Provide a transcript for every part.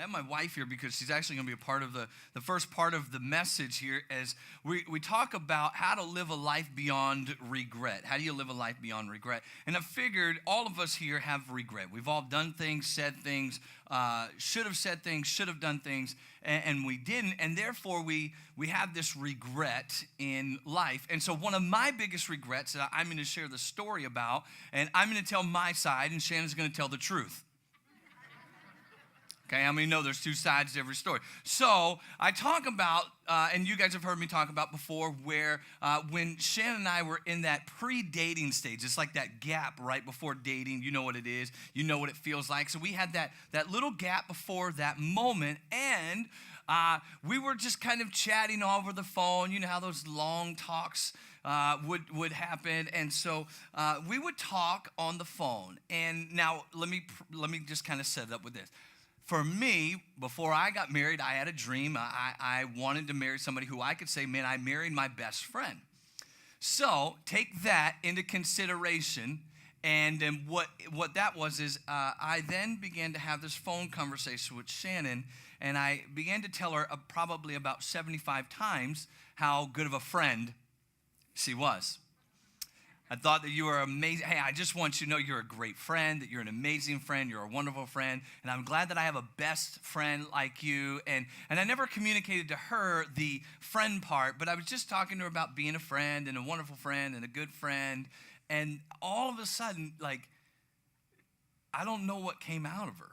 I have my wife here because she's actually going to be a part of the first part of the message here as we talk about how to live a life beyond regret. How do you live a life beyond regret? And I figured all of us here have regret. We've all done things, said things, should have said things, should have done things, and we didn't. And therefore, we have this regret in life. And so one of my biggest regrets that I'm going to share the story about, and I'm going to tell my side, and Shannon's going to tell the truth. Okay, how many know there's two sides to every story? So I talk about, and you guys have heard me talk about before, where when Shannon and I were in that pre-dating stage, it's like that gap right before dating. You know what it is. You know what it feels like. So we had that little gap before that moment, and we were just kind of chatting over the phone. You know how those long talks would happen, and so we would talk on the phone. And now let me just kind of set it up with this. For me, before I got married, I had a dream. I wanted to marry somebody who I could say, man, I married my best friend. So take that into consideration. And then what that was is I then began to have this phone conversation with Shannon, and I began to tell her probably about 75 times how good of a friend she was. I thought that you were amazing. Hey, I just want you to know you're a great friend, that you're an amazing friend, you're a wonderful friend, and I'm glad that I have a best friend like you. And I never communicated to her the friend part, but I was just talking to her about being a friend and a wonderful friend and a good friend. And all of a sudden, like, I don't know what came out of her.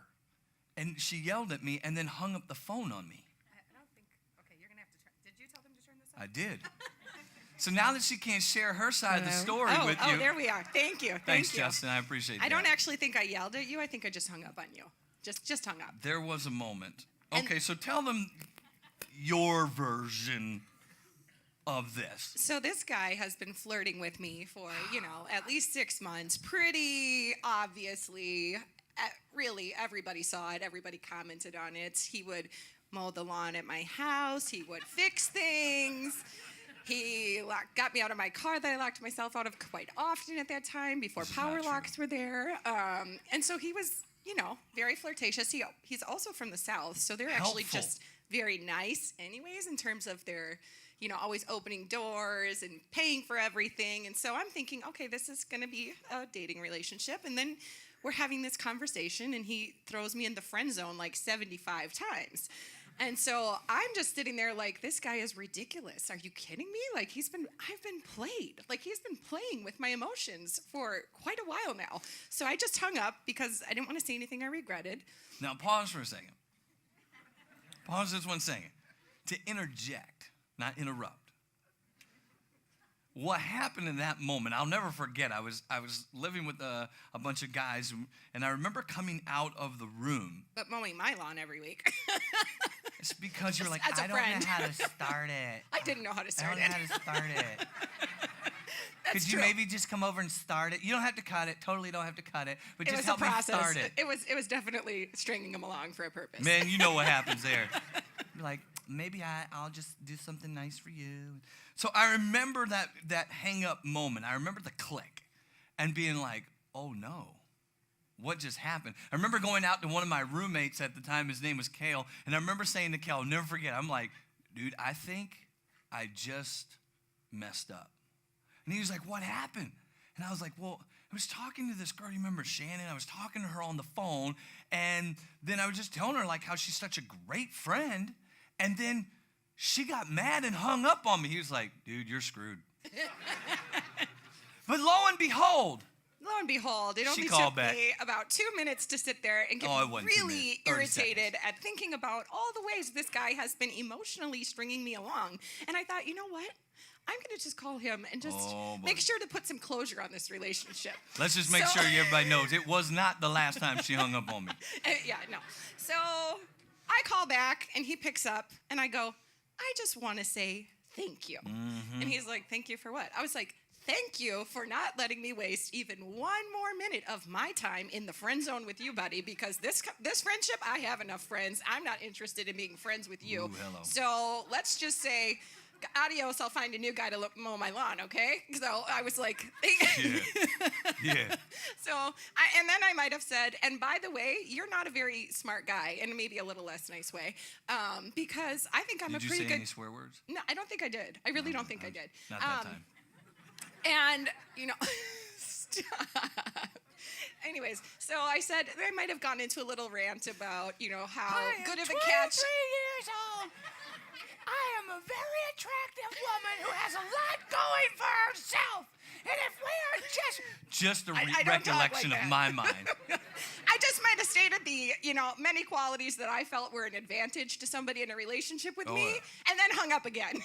And she yelled at me and then hung up the phone on me. I don't think, okay, you're going to have to turn, did you tell them to turn this off? I did. So now that she can't share her side of the story with you. Oh, there we are. Thank you. Thanks, Justin. I appreciate that. I don't actually think I yelled at you. I think I just hung up on you. Just hung up. There was a moment. Okay, so tell them your version of this. So this guy has been flirting with me for, at least 6 months. Pretty obviously. Really, everybody saw it. Everybody commented on it. He would mow the lawn at my house. He would fix things. He got me out of my car that I locked myself out of quite often at that time before power locks were there. And so he was, very flirtatious. He's also from the South, so they're actually just very nice anyways in terms of their, always opening doors and paying for everything. And so I'm thinking, okay, this is going to be a dating relationship. And then we're having this conversation, and he throws me in the friend zone like 75 times. And so I'm just sitting there like, this guy is ridiculous. Are you kidding me? Like, I've been played. Like, he's been playing with my emotions for quite a while now. So I just hung up because I didn't want to say anything I regretted. Now, pause for a second. Pause just 1 second. To interject, not interrupt. What happened in that moment, I'll never forget. I was living with a bunch of guys, and I remember coming out of the room. But mowing my lawn every week. It's because you're like, I don't know how to start it. I didn't know how to start it. I don't know how to start it. Could you maybe just come over and start it? You don't have to cut it. Totally don't have to cut it. But just help me start it. It was definitely stringing him along for a purpose. Man, you know what happens there. You're like, maybe I'll just do something nice for you. So I remember that hang-up moment. I remember the click and being like, oh, no. What just happened? I remember going out to one of my roommates at the time. His name was Kale. And I remember saying to Kale, I'll never forget, I'm like, dude, I think I just messed up. And he was like, what happened? And I was like, well, I was talking to this girl. You remember Shannon? I was talking to her on the phone. And then I was just telling her like how she's such a great friend. And then she got mad and hung up on me. He was like, dude, you're screwed. But lo and behold, it only took me about 2 minutes to sit there and get really irritated at thinking about all the ways this guy has been emotionally stringing me along. And I thought, you know what? I'm going to just call him and just make sure to put some closure on this relationship. Let's just make sure everybody knows it was not the last time she hung up on me. Yeah, no. So I call back, and he picks up, and I go, I just want to say thank you. Mm-hmm. And he's like, thank you for what? I was like, thank you for not letting me waste even one more minute of my time in the friend zone with you, buddy, because this friendship, I have enough friends. I'm not interested in being friends with you. Ooh, hello. So let's just say adios, I'll find a new guy to mow my lawn, okay? So I was like, Yeah. So, and then I might have said, and by the way, you're not a very smart guy, in maybe a little less nice way, because I think I'm a pretty good. Did you say any swear words? No, I don't think I did. I really don't think I did. Not that time. And, stop. Anyways, so I said, I might have gone into a little rant about, how good of a catch. 23 years old. I am a very attractive woman who has a lot going for herself. And if we are just a I don't talk recollection like of that. my mind. I just might have stated the, many qualities that I felt were an advantage to somebody in a relationship with me, yeah. and then hung up again.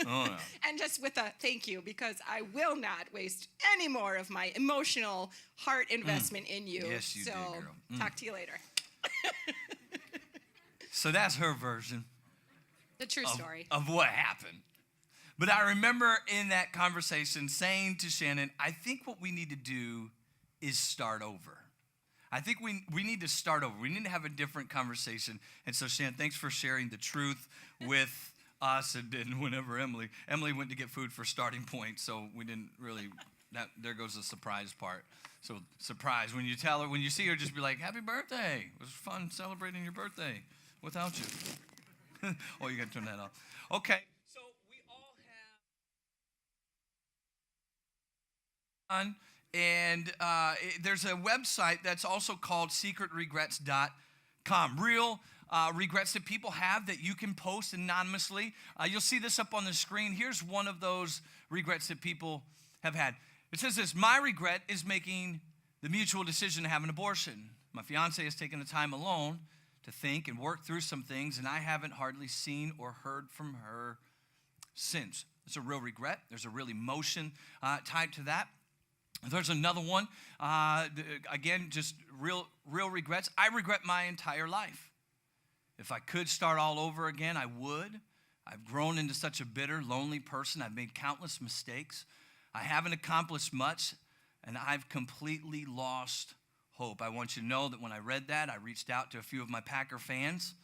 Oh, no. And just with a thank you, because I will not waste any more of my emotional heart investment in you. Yes, you so, did, girl. talk to you later. So that's her version The true story. of what happened. But I remember in that conversation saying to Shannon, I think what we need to do is start over. I think we need to start over. We need to have a different conversation. And so, Shannon, thanks for sharing the truth with us. And then whenever Emily went to get food for Starting Point, so we didn't really, there goes the surprise part. So surprise, when you tell her, when you see her, just be like, happy birthday. It was fun celebrating your birthday without you. Oh, you got to turn that off. Okay. So we all have and there's a website that's also called secretregrets.com. Real regrets that people have that you can post anonymously. You'll see this up on the screen. Here's one of those regrets that people have had. It says this: my regret is making the mutual decision to have an abortion. My fiance has taken the time alone to think and work through some things, and I haven't hardly seen or heard from her since. It's a real regret. There's a real emotion tied to that. There's another one, again, just real regrets. I regret my entire life. If I could start all over again, I would. I've grown into such a bitter, lonely person. I've made countless mistakes. I haven't accomplished much, and I've completely lost hope. I want you to know that when I read that, I reached out to a few of my Packer fans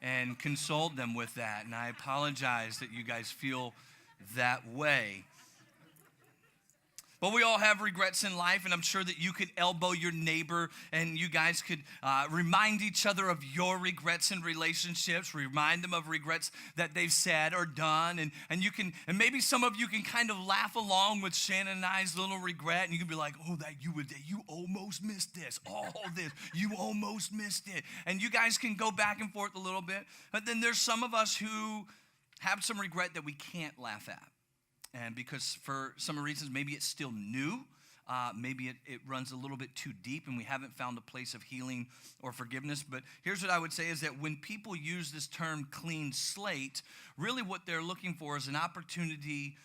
and consoled them with that, and I apologize that you guys feel that way. But we all have regrets in life, and I'm sure that you could elbow your neighbor and you guys could remind each other of your regrets in relationships, remind them of regrets that they've said or done, and maybe some of you can kind of laugh along with Shannon and I's little regret, and you can be like, oh, you almost missed this, you almost missed it. And you guys can go back and forth a little bit, but then there's some of us who have some regret that we can't laugh at. And because for some reasons, maybe it's still new, maybe it runs a little bit too deep and we haven't found a place of healing or forgiveness. But here's what I would say is that when people use this term clean slate, really what they're looking for is an opportunity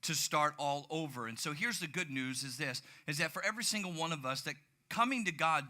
to start all over. And so here's the good news is that for every single one of us, that coming to God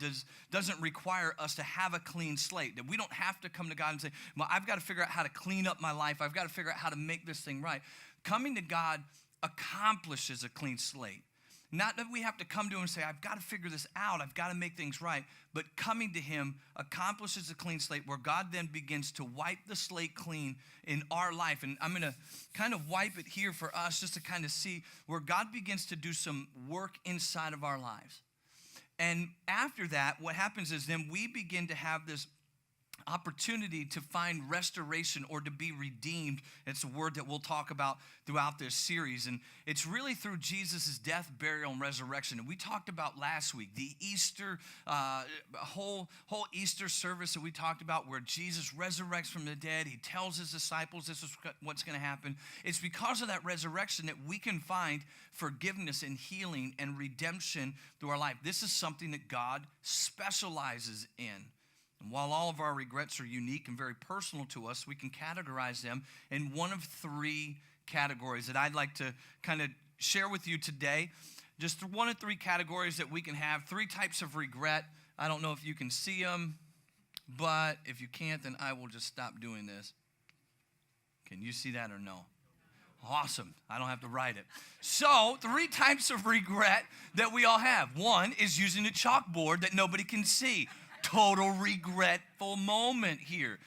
doesn't require us to have a clean slate, that we don't have to come to God and say, well, I've got to figure out how to clean up my life. I've got to figure out how to make this thing right. Coming to God accomplishes a clean slate. Not that we have to come to him and say, I've got to figure this out. I've got to make things right. But coming to him accomplishes a clean slate where God then begins to wipe the slate clean in our life. And I'm going to kind of wipe it here for us just to kind of see where God begins to do some work inside of our lives. And after that, what happens is then we begin to have this opportunity to find restoration or to be redeemed. It's a word that we'll talk about throughout this series. And it's really through Jesus' death, burial, and resurrection. And we talked about last week, the Easter, whole Easter service that we talked about where Jesus resurrects from the dead. He tells his disciples this is what's going to happen. It's because of that resurrection that we can find forgiveness and healing and redemption through our life. This is something that God specializes in. And while all of our regrets are unique and very personal to us, we can categorize them in one of three categories that I'd like to kind of share with you today. Just one of three categories that we can have, three types of regret. I don't know if you can see them, but if you can't, then I will just stop doing this. Can you see that or no? Awesome. I don't have to write it. So, three types of regret that we all have. One is using a chalkboard that nobody can see. Total regretful moment here.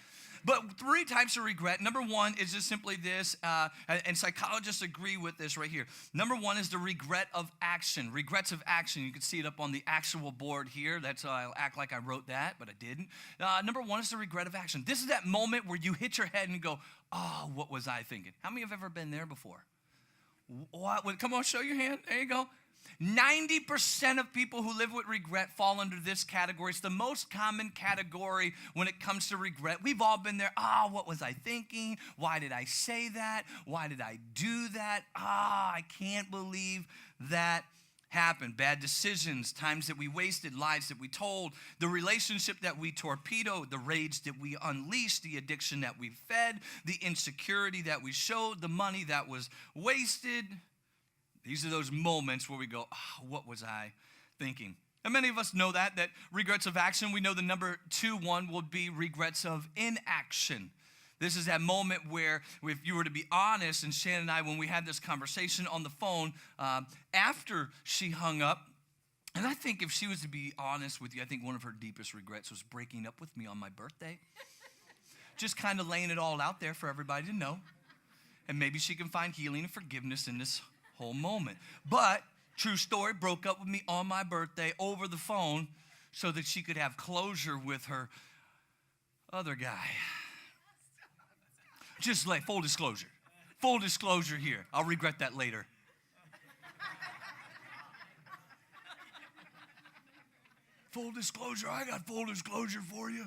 But 3 types of regret. Number 1 is just simply this, and psychologists agree with this right here. Number 1 is the regret of action. Regrets of action. You can see it up on the actual board here. That's I'll act like I wrote that, but I didn't. Number 1 is the regret of action. This is that moment where you hit your head and go, oh, what was I thinking? How many have ever been there before? What? Come on, show your hand. There you go. 90% of people who live with regret fall under this category. It's the most common category when it comes to regret. We've all been there. What was I thinking? Why did I say that? Why did I do that? I can't believe that happened. Bad decisions, times that we wasted, lies that we told, the relationship that we torpedoed, the rage that we unleashed, the addiction that we fed, the insecurity that we showed, the money that was wasted. These are those moments where we go, what was I thinking? And many of us know that regrets of action, we know the number 2 one will be regrets of inaction. This is that moment where if you were to be honest, and Shannon and I, when we had this conversation on the phone after she hung up, and I think if she was to be honest with you, I think one of her deepest regrets was breaking up with me on my birthday. Just kind of laying it all out there for everybody to know. And maybe she can find healing and forgiveness in this whole moment. But, true story, broke up with me on my birthday over the phone so that she could have closure with her other guy. Just like full disclosure. Full disclosure here. I'll regret that later. Full disclosure. I got full disclosure for you.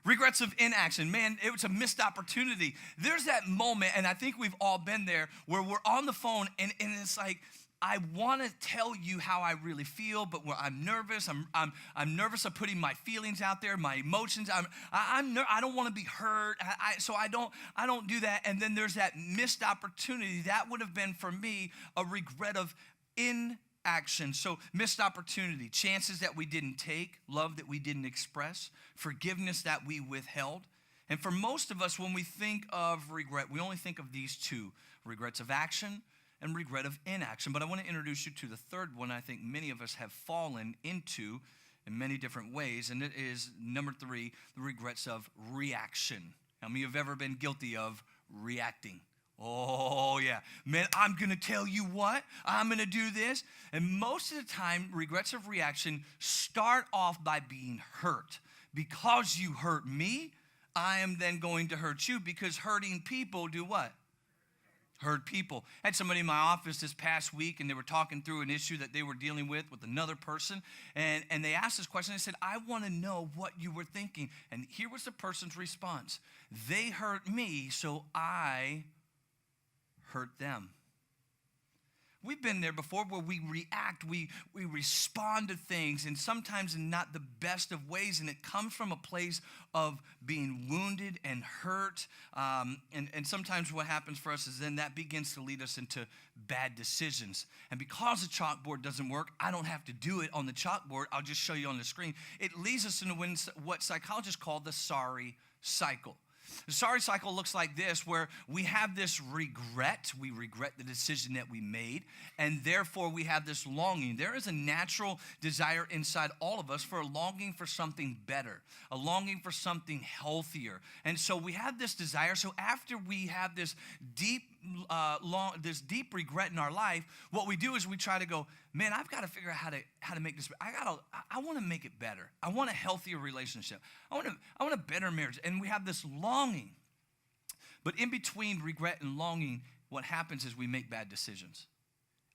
Regrets of inaction. Man, it was a missed opportunity. There's that moment, and I think we've all been there, where we're on the phone, and it's like, I want to tell you how I really feel, but I'm nervous. I'm nervous of putting my feelings out there, my emotions. I don't want to be hurt, so I don't do that. And then there's that missed opportunity. That would have been for me a regret of inaction. So missed opportunity, chances that we didn't take, love that we didn't express, forgiveness that we withheld. And for most of us, when we think of regret, we only think of these 2, regrets of action and regret of inaction. But I want to introduce you to the third one I think many of us have fallen into in many different ways, and it is number 3, the regrets of reaction. How many have ever been guilty of reacting? Oh, yeah. Man, I'm going to tell you what. I'm going to do this. And most of the time, regrets of reaction start off by being hurt. Because you hurt me, I am then going to hurt you, because hurting people do what? Hurt people. I had somebody in my office this past week, and they were talking through an issue that they were dealing with another person, and they asked this question. They said, I want to know what you were thinking. And here was the person's response. They hurt me, so I hurt them. We've been there before where we react, we respond to things, and sometimes in not the best of ways, and it comes from a place of being wounded and hurt, and sometimes what happens for us is then that begins to lead us into bad decisions. And because the chalkboard doesn't work, I don't have to do it on the chalkboard, I'll just show you on the screen. It leads us into what psychologists call the sorry cycle. The sorry cycle looks like this, where we have this regret. We regret the decision that we made, and therefore we have this longing. There is a natural desire inside all of us for a longing for something better, a longing for something healthier. And so we have this desire. So after we have this deep regret in our life, what we do is we try to go, man, I've got to figure out how to make this. I want to make it better. I want a healthier relationship. I want a better marriage. And we have this longing. But in between regret and longing, what happens is we make bad decisions.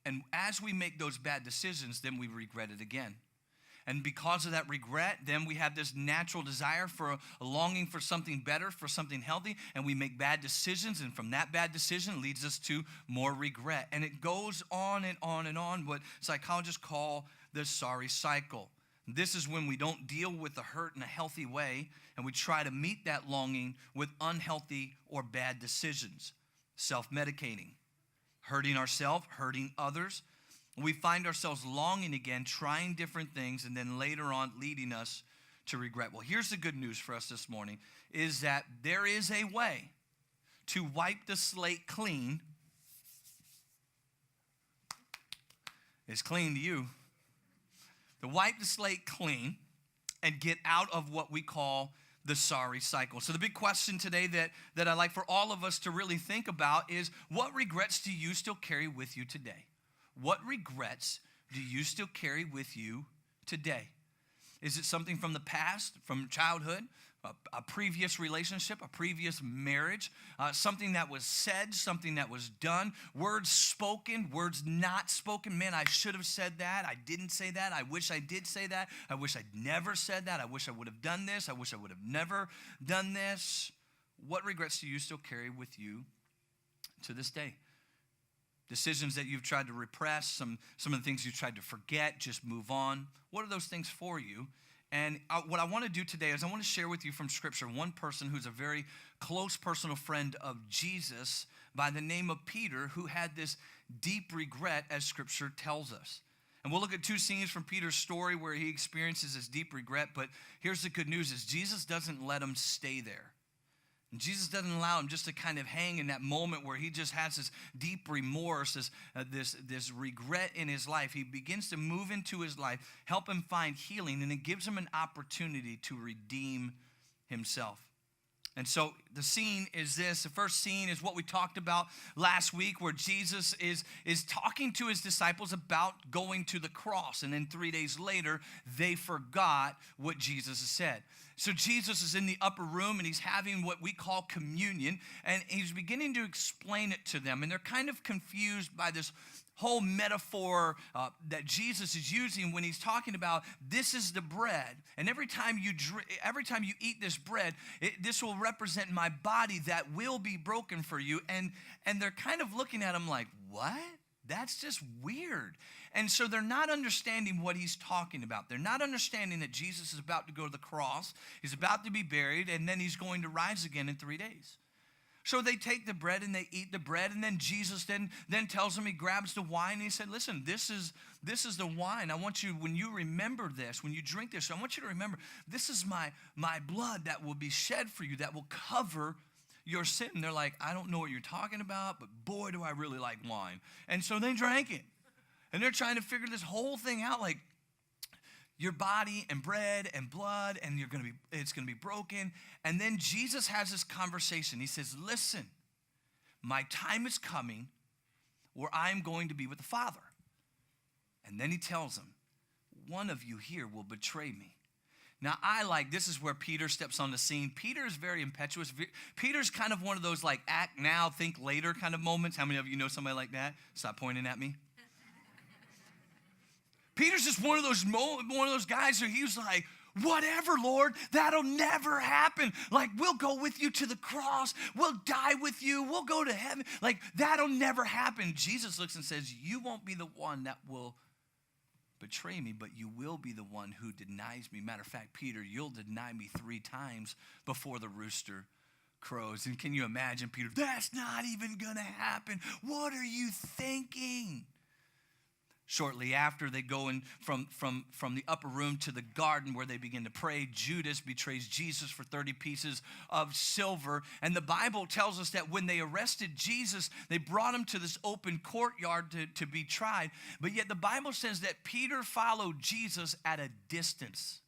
And as we make those bad decisions, then we regret it again. And because of that regret, then we have this natural desire for a longing for something better, for something healthy, and we make bad decisions, and from that bad decision leads us to more regret. And it goes on and on and on, what psychologists call the sorry cycle. This is when we don't deal with the hurt in a healthy way, and we try to meet that longing with unhealthy or bad decisions. Self-medicating, hurting ourselves, hurting others. We find ourselves longing again, trying different things, and then later on leading us to regret. Well, here's the good news for us this morning, is that there is a way to wipe the slate clean. It's clean to you. To wipe the slate clean and get out of what we call the sorry cycle. So the big question today that I'd like for all of us to really think about is, what regrets do you still carry with you today? What regrets do you still carry with you today? Is it something from the past, from childhood, a previous relationship, a previous marriage, something that was said, something that was done, words spoken, words not spoken? Man, I should have said that. I didn't say that. I wish I did say that. I wish I'd never said that. I wish I would have done this. I wish I would have never done this. What regrets do you still carry with you to this day? Decisions that you've tried to repress, some of the things you've tried to forget, just move on. What are those things for you? And what I want to do today is I want to share with you from Scripture one person who's a very close personal friend of Jesus by the name of Peter, who had this deep regret, as Scripture tells us. And we'll look at two scenes from Peter's story where he experiences this deep regret. But here's the good news is Jesus doesn't let him stay there. And Jesus doesn't allow him just to kind of hang in that moment where he just has this deep remorse, this regret in his life. He begins to move into his life, help him find healing, and it gives him an opportunity to redeem himself. And so the scene is this. The first scene is what we talked about last week, where Jesus is talking to his disciples about going to the cross. And then 3 days later, they forgot what Jesus has said. So Jesus is in the upper room, and he's having what we call communion, and he's beginning to explain it to them. And they're kind of confused by this whole metaphor that Jesus is using when he's talking about, this is the bread, and every time you eat this bread, this will represent my body that will be broken for you. And they're kind of looking at him like, what? That's just weird. And so they're not understanding what he's talking about. They're not understanding that Jesus is about to go to the cross, he's about to be buried, and then he's going to rise again in 3 days. So they take the bread and they eat the bread, and then Jesus then tells them, he grabs the wine and he said, listen, this is the wine. I want you, when you remember this, when you drink this, I want you to remember, this is my blood that will be shed for you, that will cover your sin. And they're like, I don't know what you're talking about, but boy, do I really like wine. And so they drank it. And they're trying to figure this whole thing out, like, your body and bread and blood, and it's gonna be broken. And then Jesus has this conversation. He says, listen, my time is coming where I'm going to be with the Father. And then he tells them, one of you here will betray me. Now, this is where Peter steps on the scene. Peter is very impetuous. Peter's kind of one of those like act now, think later kind of moments. How many of you know somebody like that? Stop pointing at me. Peter's just one of those guys who he was like, whatever, Lord, that'll never happen. Like, we'll go with you to the cross. We'll die with you. We'll go to heaven. Like, that'll never happen. Jesus looks and says, you won't be the one that will betray me, but you will be the one who denies me. Matter of fact, Peter, you'll deny me 3 times before the rooster crows. And can you imagine, Peter, that's not even going to happen. What are you thinking? Shortly after, they go in from the upper room to the garden where they begin to pray. Judas betrays Jesus for 30 pieces of silver. And the Bible tells us that when they arrested Jesus, they brought him to this open courtyard to be tried. But yet the Bible says that Peter followed Jesus at a distance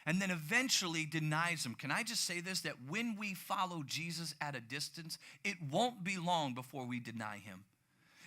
and then eventually denies him. Can I just say this, that when we follow Jesus at a distance, it won't be long before we deny him.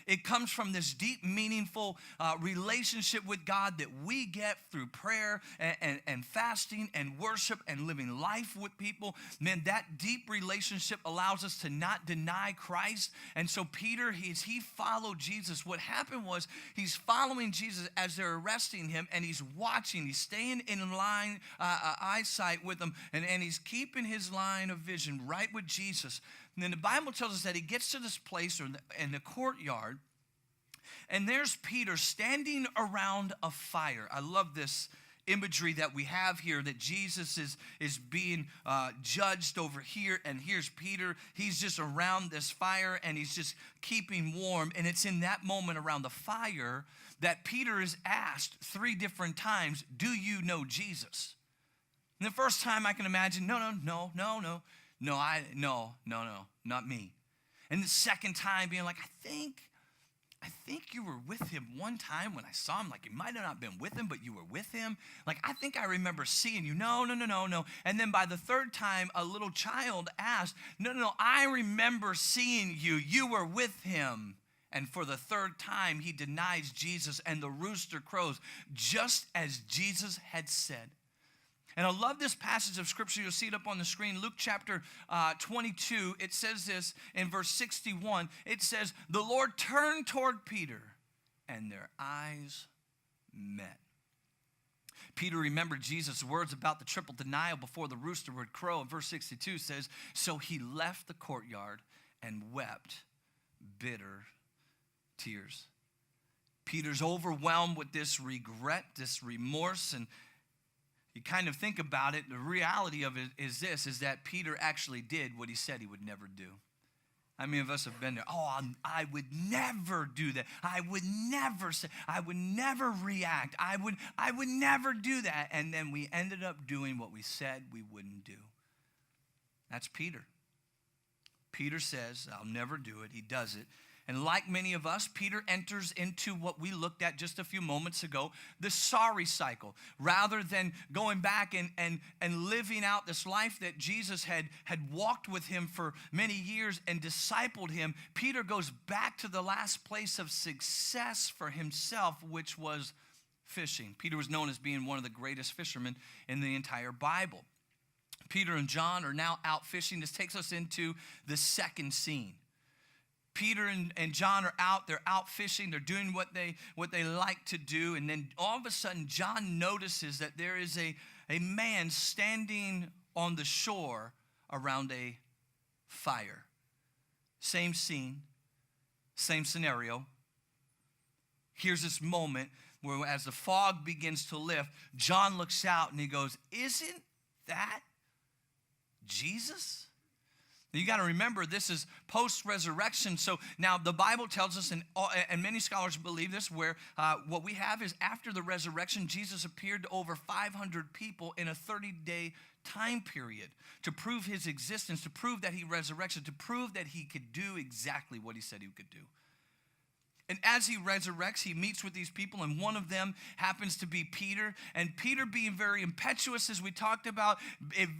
It comes from this deep, meaningful relationship with God that we get through prayer and fasting and worship and living life with people. Man, that deep relationship allows us to not deny Christ. And so Peter, he followed Jesus. What happened was he's following Jesus as they're arresting him, and he's watching. He's staying in line, eyesight with them, and he's keeping his line of vision right with Jesus. And then the Bible tells us that he gets to this place in the courtyard, and there's Peter standing around a fire. I love this imagery that we have here, that Jesus is being judged over here, and here's Peter. He's just around this fire, and he's just keeping warm. And it's in that moment around the fire that Peter is asked 3 different times, do you know Jesus? And the first time I can imagine, no, not me. And the second time being like, I think I think you were with him one time when I saw him. Like, you might have not been with him, but you were with him. Like, I think I remember seeing you. No. And then by the third time, a little child asked, no, I remember seeing you. You were with him. And for the third time, he denies Jesus, and the rooster crows, just as Jesus had said. And I love this passage of scripture. You'll see it up on the screen. Luke chapter 22, it says this in verse 61. It says, the Lord turned toward Peter, and their eyes met. Peter remembered Jesus' words about the triple denial before the rooster would crow. And verse 62 says, so he left the courtyard and wept bitter tears. Peter's overwhelmed with this regret, this remorse, and you kind of think about it, the reality of it is this, is that Peter actually did what he said he would never do. How many of us have been there? Oh, I would never do that. I would never say, I would never react. I would never do that. And then we ended up doing what we said we wouldn't do. That's Peter. Peter says, I'll never do it. He does it. And like many of us, Peter enters into what we looked at just a few moments ago, the sorry cycle. Rather than going back and living out this life that Jesus had walked with him for many years and discipled him, Peter goes back to the last place of success for himself, which was fishing. Peter was known as being one of the greatest fishermen in the entire Bible. Peter and John are now out fishing. This takes us into the second scene. Peter and John are out, they're out fishing, they're doing what they like to do, and then all of a sudden John notices that there is a man standing on the shore around a fire. Same scene, same scenario. Here's this moment where as the fog begins to lift, John looks out and he goes, isn't that Jesus? You got to remember, this is post-resurrection. So now the Bible tells us, and many scholars believe this, where what we have is after the resurrection, Jesus appeared to over 500 people in a 30-day time period to prove his existence, to prove that he resurrected, to prove that he could do exactly what he said he could do. And as he resurrects, he meets with these people, and one of them happens to be Peter. And Peter, being very impetuous, as we talked about,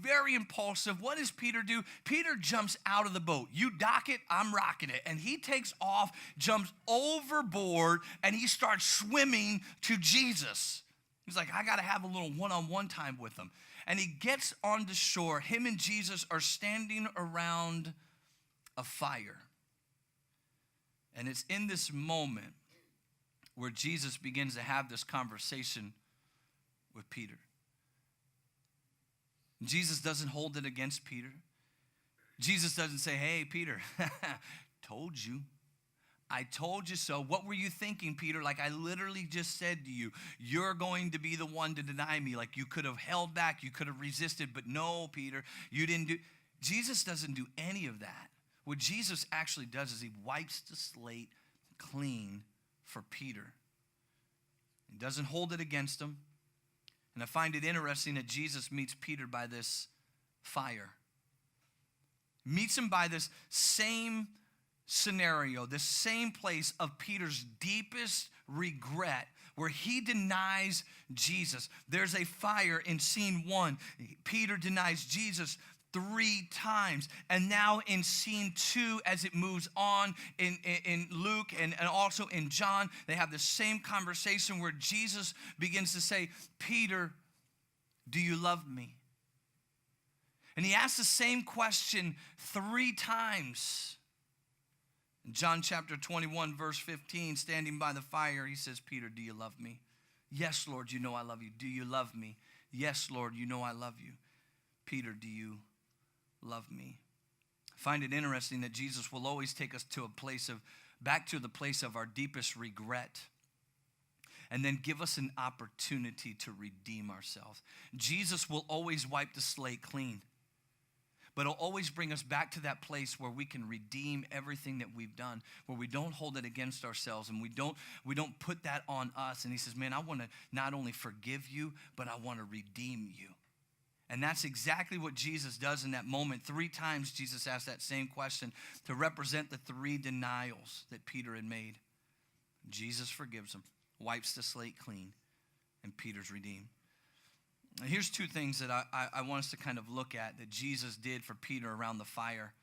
very impulsive, what does Peter do? Peter jumps out of the boat. You dock it, I'm rocking it. And he takes off, jumps overboard, and he starts swimming to Jesus. He's like, I got to have a little one-on-one time with him. And he gets on the shore. Him and Jesus are standing around a fire. And it's in this moment where Jesus begins to have this conversation with Peter. Jesus doesn't hold it against Peter. Jesus doesn't say, hey, Peter, told you. I told you so. What were you thinking, Peter? Like I literally just said to you, you're going to be the one to deny me. Like you could have held back, you could have resisted, but no, Peter, you didn't do. Jesus doesn't do any of that. What Jesus actually does is he wipes the slate clean for Peter. He doesn't hold it against him. And I find it interesting that Jesus meets Peter by this fire. Meets him by this same scenario, this same place of Peter's deepest regret where he denies Jesus. There's a fire in scene 1. Peter denies Jesus 3 times. And now in scene 2, as it moves on in Luke and also in John, they have the same conversation where Jesus begins to say, Peter, do you love me? And he asks the same question 3 times. In John chapter 21, verse 15, standing by the fire, he says, Peter, do you love me? Yes, Lord, you know I love you. Do you love me? Yes, Lord, you know I love you. Peter, do you love me? I find it interesting that Jesus will always take us to back to the place of our deepest regret, and then give us an opportunity to redeem ourselves. Jesus will always wipe the slate clean, but he'll always bring us back to that place where we can redeem everything that we've done, where we don't hold it against ourselves and we don't put that on us. And he says, man, I want to not only forgive you, but I want to redeem you. And that's exactly what Jesus does in that moment. 3 times Jesus asked that same question to represent the 3 denials that Peter had made. Jesus forgives him, wipes the slate clean, and Peter's redeemed. And here's two things that I want us to kind of look at that Jesus did for Peter around the fire.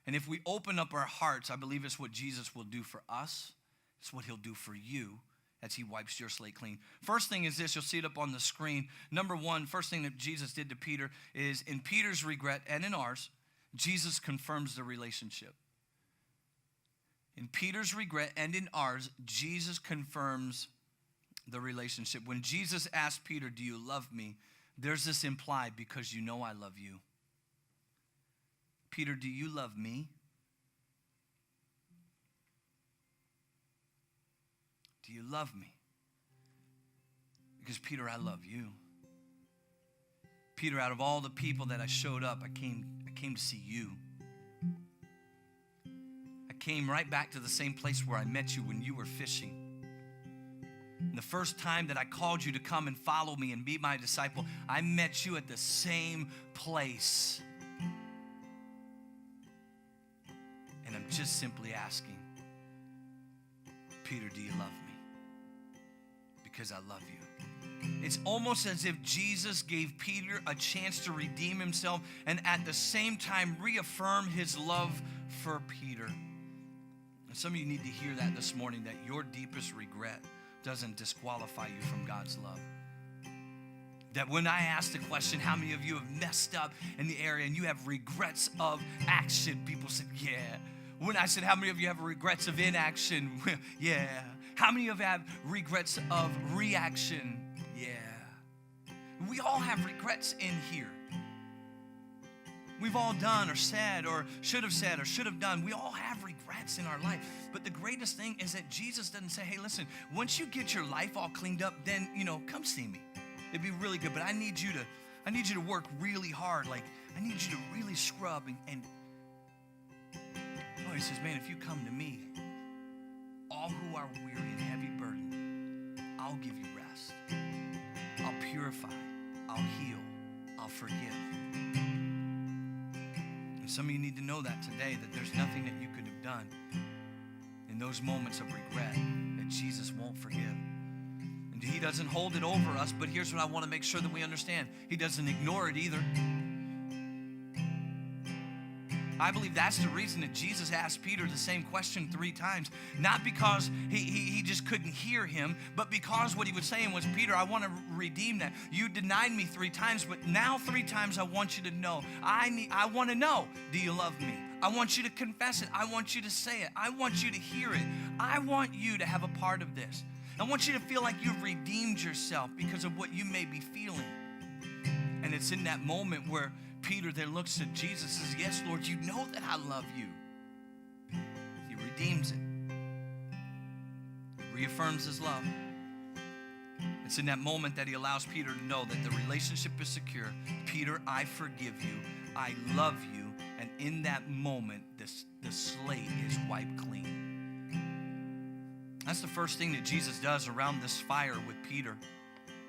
And if we open up our hearts, I believe it's what Jesus will do for us. It's what he'll do for you as he wipes your slate clean. First thing is this, you'll see it up on the screen. Number one, first thing that Jesus did to Peter is in Peter's regret and in ours, Jesus confirms the relationship. In Peter's regret and in ours, Jesus confirms the relationship. When Jesus asked Peter, do you love me? There's this implied, because you know I love you. Peter, do you love me? Do you love me? Because Peter, I love you. Peter, out of all the people that I showed up, I came to see you. I came right back to the same place where I met you when you were fishing. And the first time that I called you to come and follow me and be my disciple, I met you at the same place. And I'm just simply asking, Peter, do you love me? Because I love you. It's almost as if Jesus gave Peter a chance to redeem himself and at the same time reaffirm his love for Peter. And some of you need to hear that this morning, that your deepest regret doesn't disqualify you from God's love. That when I asked the question, how many of you have messed up in the area and you have regrets of action? People said, yeah. When I said, how many of you have regrets of inaction? Yeah. How many of you have regrets of reaction? Yeah. We all have regrets in here. We've all done or said or should have done. We all have regrets in our life. But the greatest thing is that Jesus doesn't say, hey, listen, once you get your life all cleaned up, then, come see me. It'd be really good. But I need you to work really hard. Like, I need you to really scrub and he says, man, if you come to me, all who are weary and heavy burdened, I'll give you rest. I'll purify. I'll heal. I'll forgive. And some of you need to know that today, that there's nothing that you could have done in those moments of regret that Jesus won't forgive. And he doesn't hold it over us, but here's what I want to make sure that we understand. He doesn't ignore it either. I believe that's the reason that Jesus asked Peter the same question 3 times. Not because he just couldn't hear him, but because what he was saying was, Peter, I want to redeem that. You denied me 3 times, but now 3 times I want you to know. I want to know, do you love me? I want you to confess it. I want you to say it. I want you to hear it. I want you to have a part of this. I want you to feel like you've redeemed yourself because of what you may be feeling. And it's in that moment where Peter then looks at Jesus and says, yes, Lord, you know that I love you. He redeems it. Reaffirms his love. It's in that moment that he allows Peter to know that the relationship is secure. Peter, I forgive you. I love you. And in that moment, the slate is wiped clean. That's the first thing that Jesus does around this fire with Peter.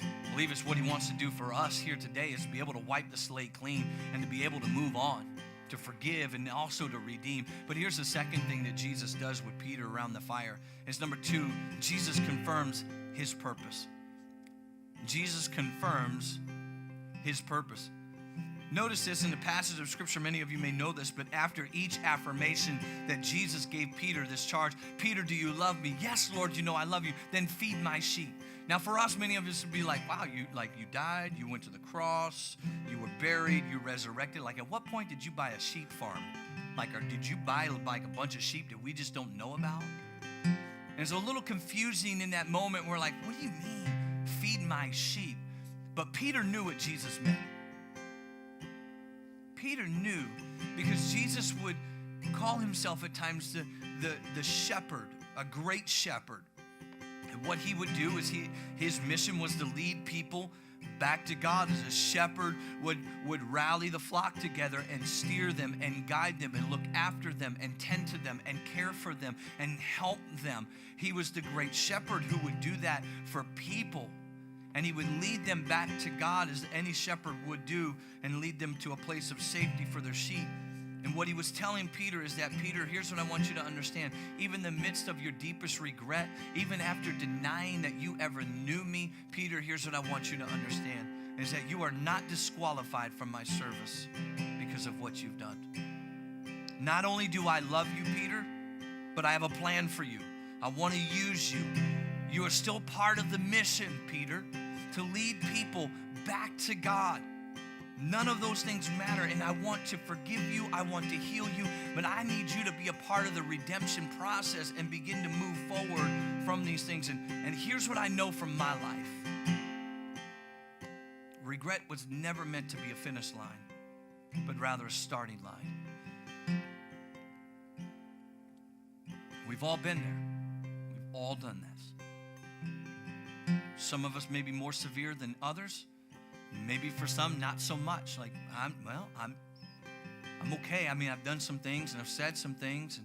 I believe it's what he wants to do for us here today, is to be able to wipe the slate clean and to be able to move on, to forgive and also to redeem. But here's the second thing that Jesus does with Peter around the fire. It's number 2, Jesus confirms his purpose. Jesus confirms his purpose. Notice this in the passage of Scripture. Many of you may know this, but after each affirmation that Jesus gave Peter this charge, Peter, do you love me? Yes, Lord, you know I love you. Then feed my sheep. Now, for us, many of us would be like, wow, you died, you went to the cross, you were buried, you resurrected. Like, at what point did you buy a sheep farm? Like, or did you buy like a bunch of sheep that we just don't know about? And it's a little confusing in that moment. We're like, what do you mean, feed my sheep? But Peter knew what Jesus meant. Peter knew, because Jesus would call himself at times the shepherd, a great shepherd. And what he would do is his mission was to lead people back to God. As a shepherd would rally the flock together and steer them and guide them and look after them and tend to them and care for them and help them. He was the great shepherd who would do that for people. And he would lead them back to God as any shepherd would do, and lead them to a place of safety for their sheep. And what he was telling Peter is that, Peter, here's what I want you to understand. Even in the midst of your deepest regret, even after denying that you ever knew me, Peter, here's what I want you to understand, is that you are not disqualified from my service because of what you've done. Not only do I love you, Peter, but I have a plan for you. I want to use you. You are still part of the mission, Peter, to lead people back to God. None of those things matter, and I want to forgive you. I want to heal you, but I need you to be a part of the redemption process and begin to move forward from these things. And here's what I know from my life. Regret was never meant to be a finish line, but rather a starting line. We've all been there. We've all done this. Some of us may be more severe than others. Maybe for some, not so much. Like, I'm okay. I mean, I've done some things and I've said some things.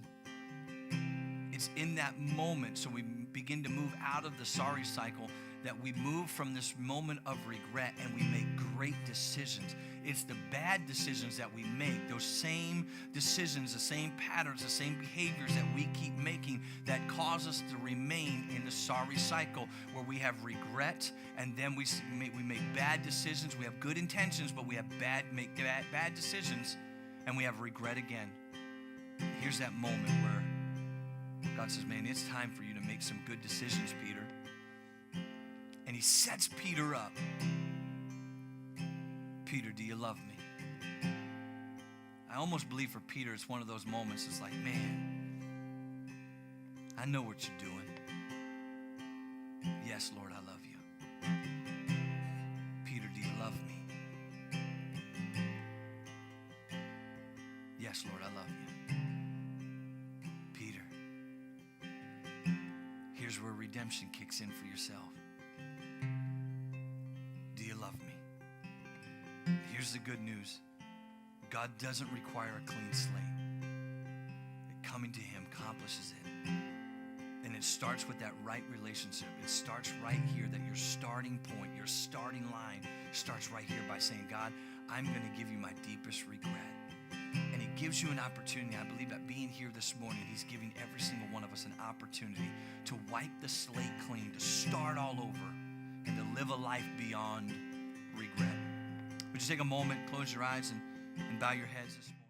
And it's in that moment, so we begin to move out of the sorry cycle, that we move from this moment of regret and we make great decisions. It's the bad decisions that we make, those same decisions, the same patterns, the same behaviors that we keep making that cause us to remain in the sorry cycle where we have regret, and then we make bad decisions. We have good intentions, but we make bad decisions, and we have regret again. Here's that moment where God says, man, it's time for you to make some good decisions, Peter. And he sets Peter up. Peter, do you love me? I almost believe for Peter, it's one of those moments. It's like, man, I know what you're doing. Yes, Lord, I love you. Peter, do you love me? Yes, Lord, I love you. Peter, here's where redemption kicks in for yourself. Do you love me? Here's the good news. God doesn't require a clean slate. Coming to him accomplishes it. And it starts with that right relationship. It starts right here, that your starting point, your starting line starts right here by saying, God, I'm going to give you my deepest regret. And he gives you an opportunity. I believe that being here this morning, he's giving every single one of us an opportunity to wipe the slate clean, to start all over, and to live a life beyond regret. Would you take a moment, close your eyes, and bow your heads this morning?